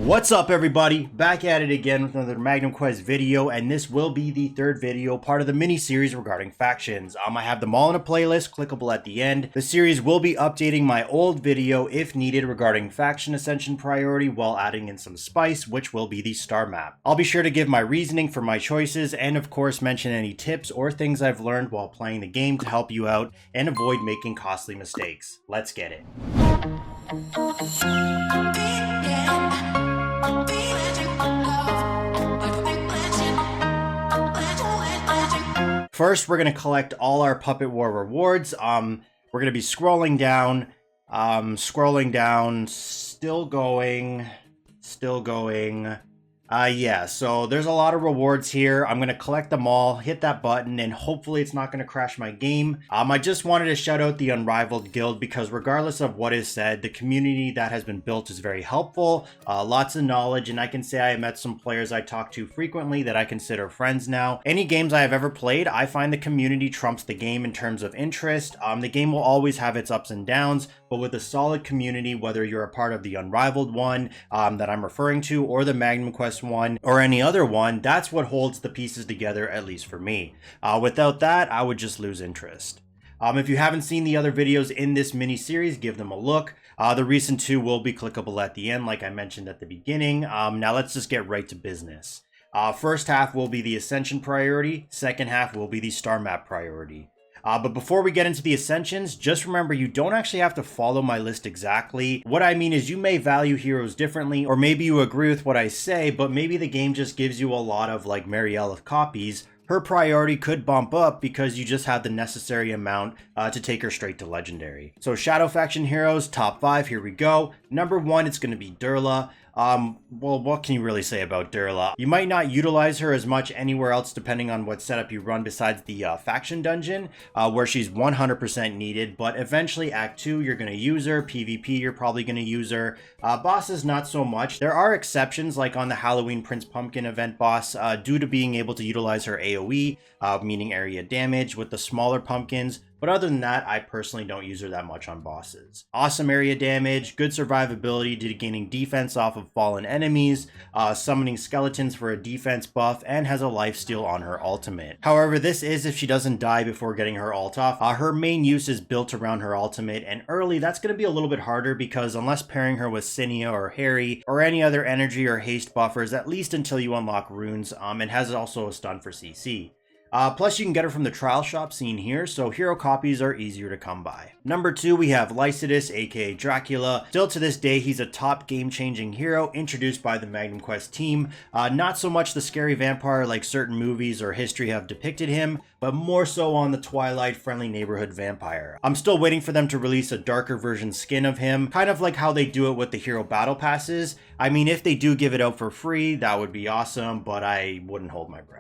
What's up everybody, back at it again with another Magnum Quest video, and this will be the third video, part of the mini-series regarding factions. I have them all in a playlist, clickable at the end. The series will be updating my old video if needed regarding faction ascension priority while adding in some spice, which will be the star map. I'll be sure to give my reasoning for my choices and of course mention any tips or things I've learned while playing the game to help you out and avoid making costly mistakes. Let's get it. First, we're going to collect all our Puppet War rewards. We're going to be scrolling down, still going. Yeah, so there's a lot of rewards here. I'm going to collect them all, hit that button, and hopefully it's not going to crash my game. I just wanted to shout out the Unrivaled Guild because regardless of what is said, the community that has been built is very helpful, lots of knowledge, and I can say I met some players I talk to frequently that I consider friends now. Any games I have ever played, I find the community trumps the game in terms of interest. The game will always have its ups and downs, but with a solid community, whether you're a part of the Unrivaled one that I'm referring to, or the Magnum Quest one, or any other one, that's what holds the pieces together, at least for me. Without that, I would just lose interest. If you haven't seen the other videos in this mini-series, give them a look. The recent two will be clickable at the end, like I mentioned at the beginning. Now let's just get right to business. First half will be the Ascension priority, second half will be the star map priority. But before we get into the Ascensions, just remember you don't actually have to follow my list exactly. What I mean is you may value heroes differently, or maybe you agree with what I say, but maybe the game just gives you a lot of like Mariella copies. Her priority could bump up because you just have the necessary amount to take her straight to Legendary. So Shadow Faction heroes, top 5, here we go. Number 1, it's going to be Durla. Well, what can you really say about Durla? You might not utilize her as much anywhere else depending on what setup you run besides the faction dungeon, where she's 100% needed, but eventually Act 2, you're going to use her. PvP, you're probably going to use her. Bosses, not so much. There are exceptions, like on the Halloween Prince Pumpkin event boss, due to being able to utilize her AoE, meaning area damage, with the smaller pumpkins. But other than that, I personally don't use her that much on bosses. Awesome area damage, good survivability due to gaining defense off of fallen enemies, summoning skeletons for a defense buff, and has a lifesteal on her ultimate. However, this is if she doesn't die before getting her ult off. Her main use is built around her ultimate, and early that's going to be a little bit harder because unless pairing her with Cinia or Harry or any other energy or haste buffers, at least until you unlock runes, and has also a stun for CC. Plus you can get her from the trial shop seen here, so hero copies are easier to come by. Number 2, we have Lycidas, aka Dracula. Still to this day, he's a top game-changing hero introduced by the Magnum Quest team. Not so much the scary vampire like certain movies or history have depicted him, but more so on the Twilight friendly neighborhood vampire. I'm still waiting for them to release a darker version skin of him, kind of like how they do it with the hero battle passes. I mean, if they do give it out for free, that would be awesome, but I wouldn't hold my breath.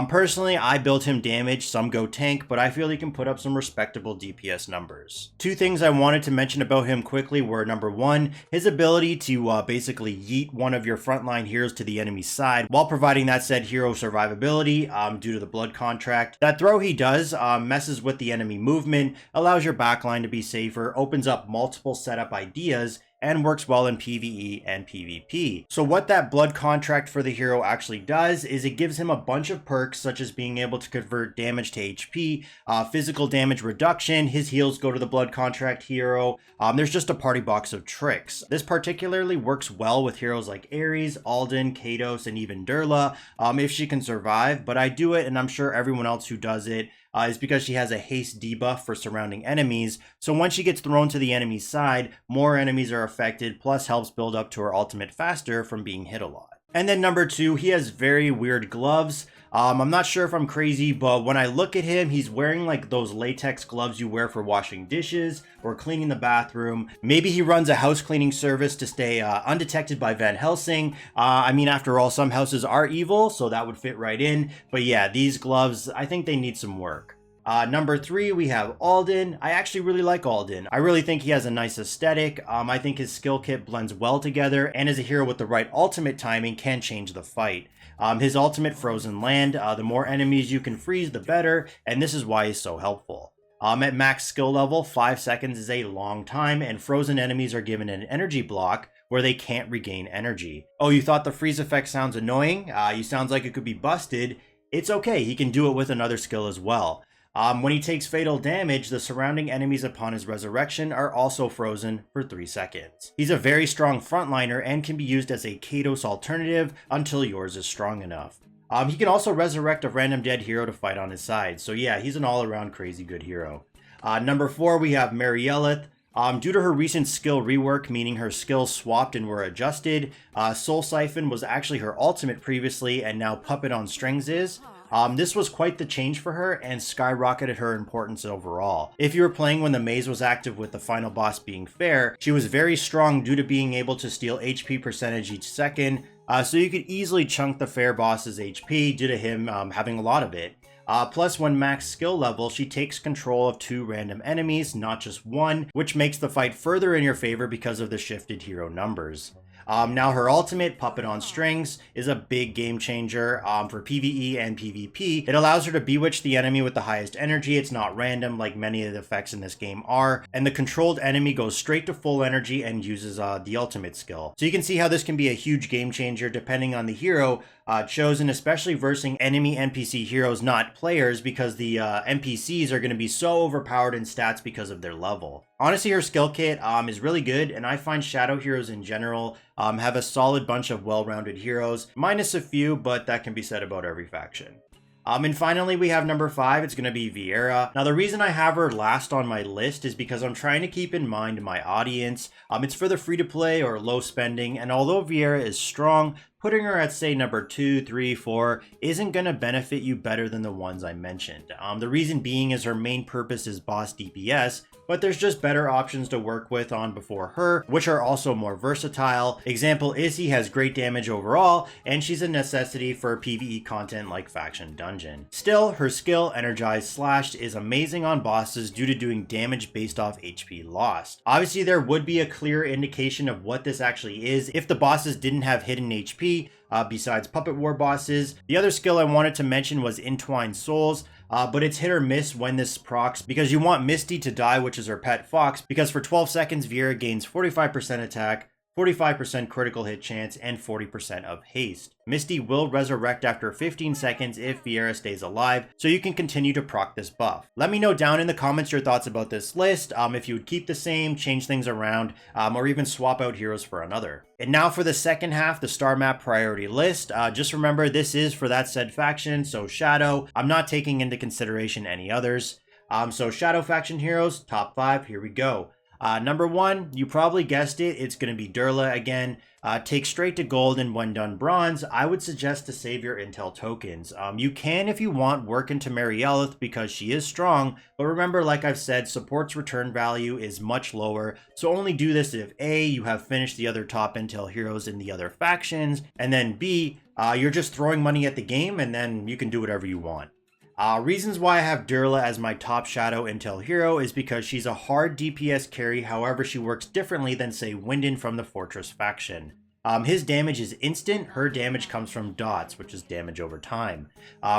Personally, I built him damage, some go tank, but I feel he can put up some respectable DPS numbers. Two things I wanted to mention about him quickly were number 1, his ability to basically yeet one of your frontline heroes to the enemy's side while providing that said hero survivability due to the blood contract. That throw he does messes with the enemy movement, allows your backline to be safer, opens up multiple setup ideas, and works well in PvE and PvP. So what that blood contract for the hero actually does is it gives him a bunch of perks such as being able to convert damage to HP, physical damage reduction, his heals go to the blood contract hero. There's just a party box of tricks. This particularly works well with heroes like Ares, Alden, Kados, and even Durla if she can survive, but I do it and I'm sure everyone else who does it is because she has a haste debuff for surrounding enemies, so once she gets thrown to the enemy's side, more enemies are affected, plus helps build up to her ultimate faster from being hit a lot. And then number 2, he has very weird gloves. I'm not sure if I'm crazy, but when I look at him, he's wearing like those latex gloves you wear for washing dishes or cleaning the bathroom. Maybe he runs a house cleaning service to stay undetected by Van Helsing. I mean, after all, some houses are evil, so that would fit right in. But yeah, these gloves, I think they need some work. Number 3, we have Alden. I actually really like Alden. I really think he has a nice aesthetic. I think his skill kit blends well together, and as a hero with the right ultimate timing can change the fight. His ultimate Frozen Land, the more enemies you can freeze, the better, and this is why he's so helpful. At max skill level, 5 seconds is a long time, and frozen enemies are given an energy block, where they can't regain energy. Oh, you thought the freeze effect sounds annoying? You sounds like it could be busted. It's okay, he can do it with another skill as well. When he takes fatal damage, the surrounding enemies upon his resurrection are also frozen for 3 seconds. He's a very strong frontliner and can be used as a Kados alternative until yours is strong enough. He can also resurrect a random dead hero to fight on his side, so yeah, he's an all-around crazy good hero. Number 4, we have Marielith. Due to her recent skill rework, meaning her skills swapped and were adjusted, Soul Siphon was actually her ultimate previously, and now Puppet on Strings is. This was quite the change for her and skyrocketed her importance overall. If you were playing when the maze was active with the final boss being fair, she was very strong due to being able to steal HP percentage each second, so you could easily chunk the fair boss's HP due to him having a lot of it. Plus, when max skill level, she takes control of 2 random enemies, not just 1, which makes the fight further in your favor because of the shifted hero numbers. Now her ultimate, Puppet on Strings, is a big game changer for PvE and PvP. It allows her to bewitch the enemy with the highest energy. It's not random like many of the effects in this game are, and the controlled enemy goes straight to full energy and uses the ultimate skill. So you can see how this can be a huge game changer depending on the hero chosen, especially versing enemy NPC heroes, not players, because the NPCs are going to be so overpowered in stats because of their level. Honestly, her skill kit is really good, and I find shadow heroes in general have a solid bunch of well-rounded heroes, minus a few, but that can be said about every faction. And finally, we have number 5, it's going to be Vieira. Now, the reason I have her last on my list is because I'm trying to keep in mind my audience. It's for the free-to-play or low spending, and although Vieira is strong, putting her at, say, number 2, 3, 4 isn't going to benefit you better than the ones I mentioned. The reason being is her main purpose is boss DPS, but there's just better options to work with on before her, which are also more versatile. Example, Izzy has great damage overall, and she's a necessity for PvE content like Faction Dungeon. Still, her skill, Energized Slashed, is amazing on bosses due to doing damage based off HP lost. Obviously, there would be a clear indication of what this actually is if the bosses didn't have hidden HP, besides Puppet War bosses. The other skill I wanted to mention was Entwined Souls, but it's hit or miss when this procs, because you want Misty to die, which is her pet fox, because for 12 seconds Vieira gains 45% attack, 45% critical hit chance, and 40% of haste. Misty will resurrect after 15 seconds if Vieira stays alive, so you can continue to proc this buff. Let me know down in the comments your thoughts about this list, if you would keep the same, change things around, or even swap out heroes for another. And now for the second half, the star map priority list. Just remember, this is for that said faction, so Shadow. I'm not taking into consideration any others. So Shadow faction heroes, top 5, here we go. Number 1, you probably guessed it, it's going to be Durla again. Take straight to gold, and when done bronze, I would suggest to save your intel tokens. You can, if you want, work into Marielith because she is strong, but remember, like I've said, support's return value is much lower, so only do this if A, you have finished the other top intel heroes in the other factions, and then B, you're just throwing money at the game, and then you can do whatever you want. Reasons why I have Durla as my top Shadow Intel hero is because she's a hard DPS carry, however she works differently than, say, Wyndon from the Fortress faction. His damage is instant, her damage comes from dots, which is damage over time.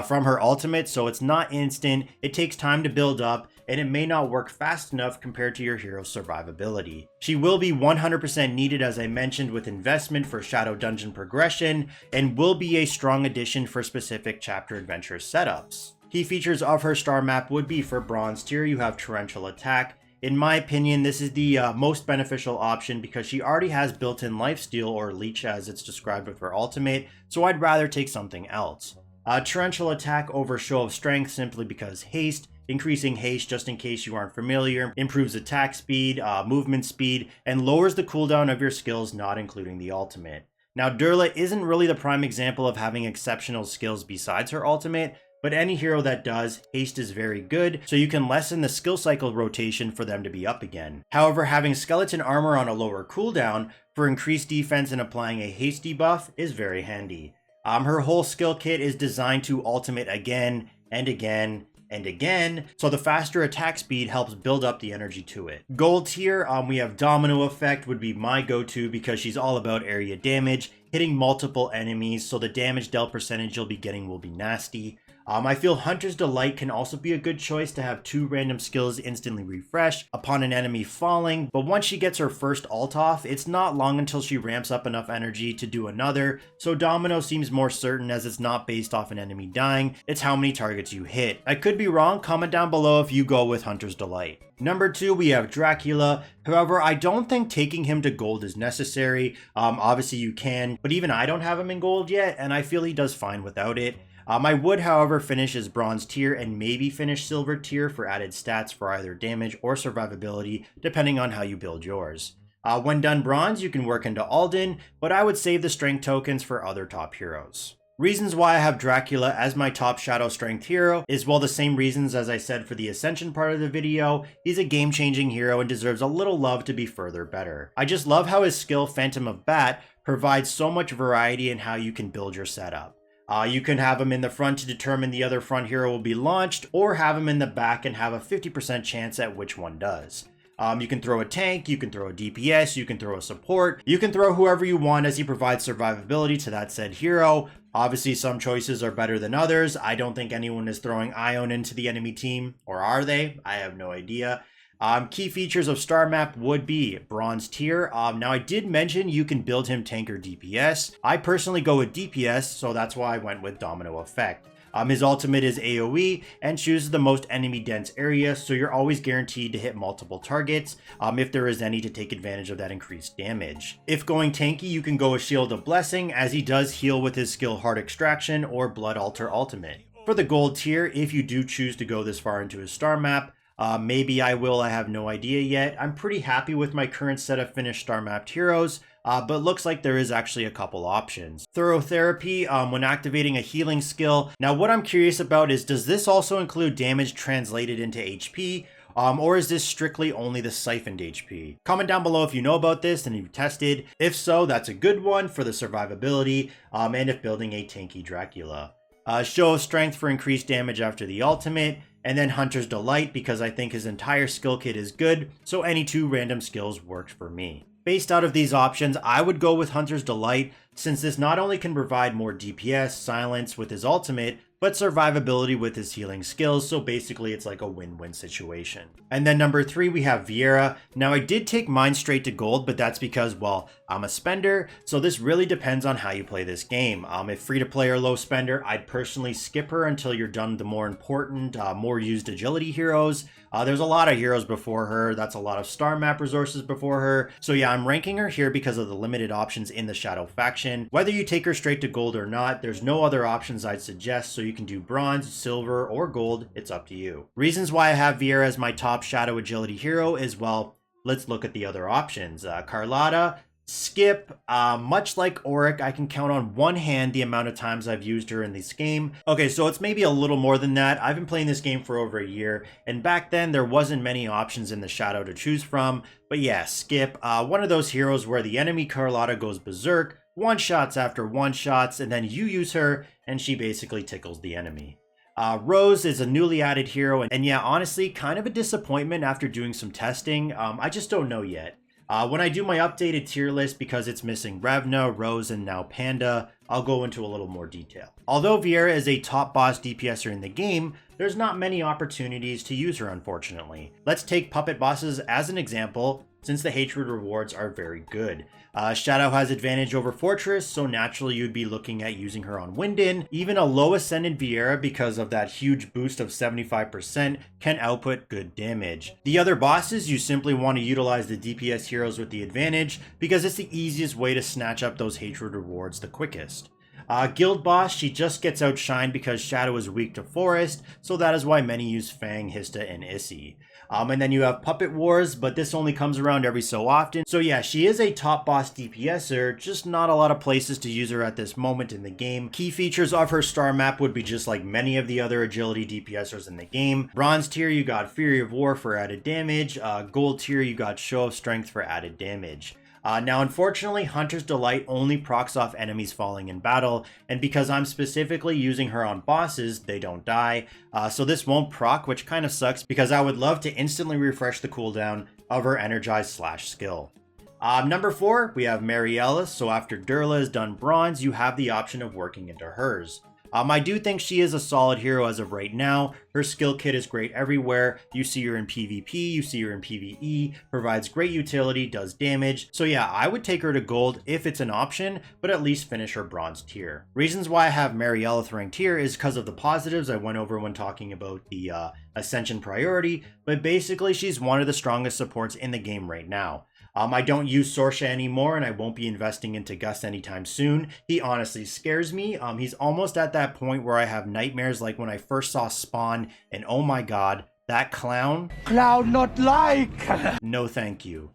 From her ultimate, so it's not instant, it takes time to build up, and it may not work fast enough compared to your hero's survivability. She will be 100% needed, as I mentioned, with investment for Shadow Dungeon progression, and will be a strong addition for specific chapter adventure setups. Key features of her star map would be for bronze tier, you have torrential attack. In my opinion, this is the most beneficial option because she already has built-in lifesteal, or leech as it's described with her ultimate, so I'd rather take something else. Torrential attack over show of strength simply because haste, increasing haste just in case you aren't familiar, improves attack speed, movement speed, and lowers the cooldown of your skills, not including the ultimate. Now, Durla isn't really the prime example of having exceptional skills besides her ultimate, but any hero that does, haste is very good, so you can lessen the skill cycle rotation for them to be up again. However, having skeleton armor on a lower cooldown for increased defense and applying a haste debuff is very handy. Her whole skill kit is designed to ultimate again and again and again, so the faster attack speed helps build up the energy to it. Gold tier, we have Domino Effect would be my go-to because she's all about area damage, hitting multiple enemies, so the damage dealt percentage you'll be getting will be nasty. I feel Hunter's Delight can also be a good choice to have 2 random skills instantly refresh upon an enemy falling, but once she gets her first ult off, it's not long until she ramps up enough energy to do another, so Domino seems more certain as it's not based off an enemy dying, it's how many targets you hit. I could be wrong, comment down below if you go with Hunter's Delight. Number 2, we have Dracula. However, I don't think taking him to gold is necessary. Obviously you can, but even I don't have him in gold yet, and I feel he does fine without it. I would, however, finish as bronze tier and maybe finish silver tier for added stats for either damage or survivability, depending on how you build yours. When done bronze, you can work into Alden, but I would save the strength tokens for other top heroes. Reasons why I have Dracula as my top shadow strength hero is, well, the same reasons as I said for the Ascension part of the video. He's a game-changing hero and deserves a little love to be further better. I just love how his skill Phantom of Bat provides so much variety in how you can build your setup. You can have him in the front to determine the other front hero will be launched, or have him in the back and have a 50% chance at which one does. You can throw a tank, you can throw a DPS, you can throw a support, you can throw whoever you want as he provides survivability to that said hero. Obviously some choices are better than others. I don't think anyone is throwing Ion into the enemy team, or are they? I have no idea. Key features of Star Map would be bronze tier. Now I did mention you can build him tank or DPS. I personally go with DPS, so that's why I went with Domino Effect. His ultimate is AoE and chooses the most enemy dense area, so you're always guaranteed to hit multiple targets if there is any to take advantage of that increased damage. If going tanky, you can go with Shield of Blessing, as he does heal with his skill Heart Extraction or Blood Altar ultimate. For the gold tier, if you do choose to go this far into his star map, maybe I will, I have no idea yet. I'm pretty happy with my current set of finished star mapped heroes, but looks like there is actually a couple options. Thorough Therapy, when activating a healing skill. Now what I'm curious about is, does this also include damage translated into HP? Or is this strictly only the siphoned HP? Comment down below if you know about this and you've tested. If so, that's a good one for the survivability, and if building a tanky Dracula. Show of Strength for increased damage after the ultimate, and then Hunter's Delight because I think his entire skill kit is good, so any 2 random skills worked for me. Based out of these options, I would go with Hunter's Delight, since this not only can provide more DPS, silence with his ultimate, but survivability with his healing skills, so basically it's like a win-win situation. And then number 3, we have Vieira. Now I did take mine straight to gold, but that's because, well, I'm a spender, so this really depends on how you play this game. If free-to-play or low spender, I'd personally skip her until you're done with the more important, more used agility heroes. There's a lot of heroes before her, that's a lot of star map resources before her, so yeah, I'm ranking her here because of the limited options in the Shadow faction. Whether you take her straight to gold or not, there's no other options I'd suggest, so you can do bronze, silver, or gold, it's up to you. Reasons why I have Vieira as my top shadow agility hero is, well, let's look at the other options. Carlotta, skip. Much like Auric, I can count on one hand the amount of times I've used her in this game. Okay, so it's maybe a little more than that. I've been playing this game for over a year, and back then there wasn't many options in the shadow to choose from. But yeah, skip. One of those heroes where the enemy Carlotta goes berserk, one-shots after one-shots, and then you use her, and she basically tickles the enemy. Rose is a newly added hero, and yeah, honestly, kind of a disappointment after doing some testing. I just don't know yet. When I do my updated tier list, because it's missing Revna, Rose, and now Panda, I'll go into a little more detail. Although Vieira is a top boss DPSer in the game, there's not many opportunities to use her, unfortunately. Let's take puppet bosses as an example, since the hatred rewards are very good. Shadow has advantage over Fortress, so naturally you'd be looking at using her on Winden. Even a low ascended Vieira, because of that huge boost of 75%, can output good damage. The other bosses, you simply want to utilize the DPS heroes with the advantage, because it's the easiest way to snatch up those hatred rewards the quickest. Guild boss, she just gets outshined because Shadow is weak to Forest, so that is why many use Fang, Hista, and Issy. And then you have Puppet Wars, but this only comes around every so often. So yeah, she is a top boss DPSer, just not a lot of places to use her at this moment in the game. Key features of her star map would be just like many of the other agility DPSers in the game. Bronze tier, you got Fury of War for added damage. Gold tier, you got Show of Strength for added damage. Now, unfortunately, Hunter's Delight only procs off enemies falling in battle, and because I'm specifically using her on bosses, they don't die. So this won't proc, which kind of sucks, because I would love to instantly refresh the cooldown of her Energize slash skill. Number 4, we have Mary Ellis, so after Durla is done bronze, you have the option of working into hers. I do think she is a solid hero as of right now. Her skill kit is great everywhere. You see her in PvP, you see her in PvE, provides great utility, does damage. So yeah, I would take her to gold if it's an option, but at least finish her bronze tier. Reasons why I have Marielith ranked here is because of the positives I went over when talking about the Ascension priority, but basically she's one of the strongest supports in the game right now. I don't use Sorsha anymore, and I won't be investing into Gus anytime soon. He honestly scares me. He's almost at that point where I have nightmares like when I first saw Spawn, and oh my god, that clown. Clown not like! No thank you.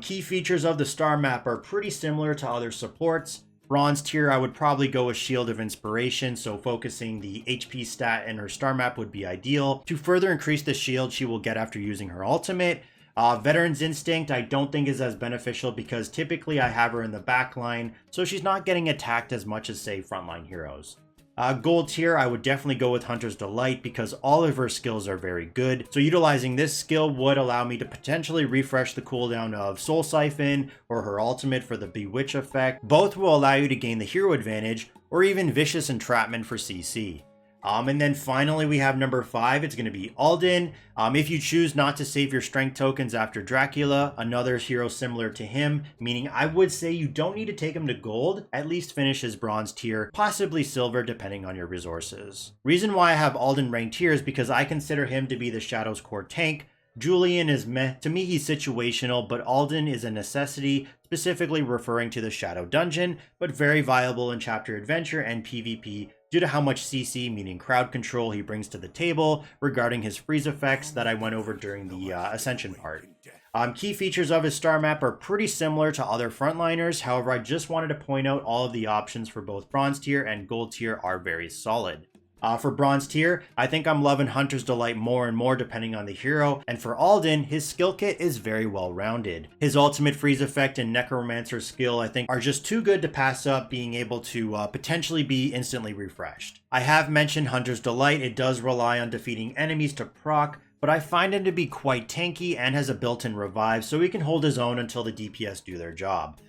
Key features of the star map are pretty similar to other supports. Bronze tier, I would probably go with Shield of Inspiration, so focusing the HP stat in her star map would be ideal. To further increase the shield she will get after using her ultimate, Veteran's Instinct I don't think is as beneficial because typically I have her in the back line, so she's not getting attacked as much as say frontline heroes. Gold tier, I would definitely go with Hunter's Delight because all of her skills are very good. So utilizing this skill would allow me to potentially refresh the cooldown of Soul Siphon or her ultimate for the Bewitch effect. Both will allow you to gain the hero advantage or even Vicious Entrapment for CC. And then finally we have number 5, it's going to be Alden. If you choose not to save your strength tokens after Dracula, another hero similar to him, meaning I would say you don't need to take him to gold, at least finish his bronze tier, possibly silver depending on your resources. Reason why I have Alden ranked here is because I consider him to be the Shadow's core tank. Julian is meh. To me, he's situational, but Alden is a necessity, specifically referring to the Shadow Dungeon, but very viable in Chapter Adventure and PvP due to how much CC, meaning crowd control, he brings to the table regarding his freeze effects that I went over during the Ascension part. Key features of his star map are pretty similar to other frontliners, however I just wanted to point out all of the options for both bronze tier and gold tier are very solid. For bronze tier, I think I'm loving Hunter's Delight more and more depending on the hero, and for Alden, his skill kit is very well rounded. His ultimate freeze effect and necromancer skill I think are just too good to pass up being able to potentially be instantly refreshed. I have mentioned Hunter's Delight, it does rely on defeating enemies to proc, but I find him to be quite tanky and has a built-in revive so he can hold his own until the DPS do their job.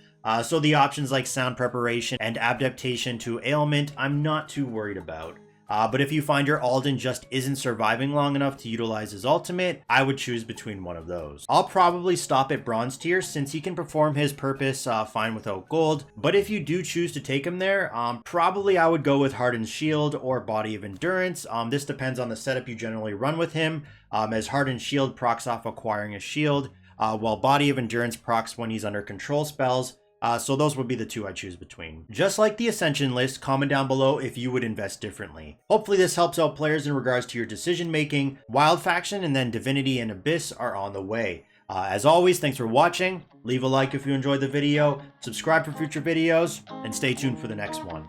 So the options like sound preparation and adaptation to ailment I'm not too worried about. But if you find your Alden just isn't surviving long enough to utilize his ultimate, I would choose between one of those. I'll probably stop at bronze tier since he can perform his purpose fine without gold, but if you do choose to take him there, probably I would go with Hardened Shield or Body of Endurance. This depends on the setup you generally run with him, as Hardened Shield procs off acquiring a shield, while Body of Endurance procs when he's under control spells. So those would be the two I choose between. Just like the Ascension list, comment down below if you would invest differently. Hopefully this helps out players in regards to your decision making. Wild Faction and then Divinity and Abyss are on the way. As always, thanks for watching. Leave a like if you enjoyed the video, subscribe for future videos, and stay tuned for the next one.